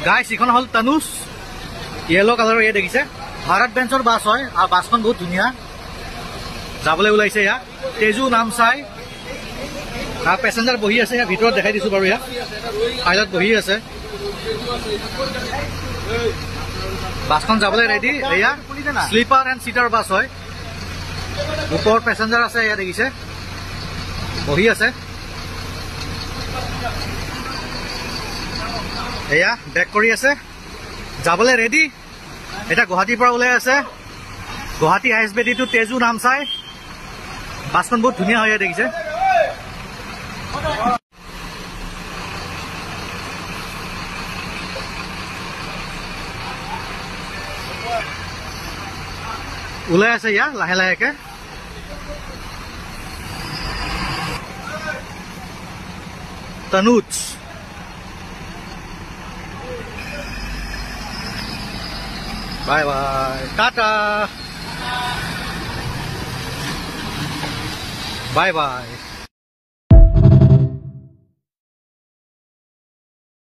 গাইছ ইখন হল তনুজ ইয়েলো কালাৰৰ ইয়ে দেখিছে ভাৰত বেঞ্চৰ বাছ হয় আৰু বাছখন বহুত ধুনীয়া যাবলৈ ওলাইছে ইয়াত তেজু নামচাই পেছেঞ্জাৰ বহি আছে ইয়াৰ ভিতৰত দেখাই দিছো বাৰু ইয়াত পাইলট বহি আছে বাছখন যাবলৈ ৰেডি এয়া স্লিপাৰ এণ্ড চিটাৰ বাছ হয় ওপৰত পেছেঞ্জাৰ আছে এয়া দেখিছে বহি আছে এয়া ব্ৰেক কৰি আছে যাবলৈ ৰেডি এটা গুৱাহাটীৰ পৰা ওলাই আছে গুৱাহাটী ISBT টু তেজু নামচাই বাছখন বহুত ধুনীয়া হয় দেখিছে ওলাই আছে ইয়া লাহে লাহেকে Tanuj bye bye tata bye bye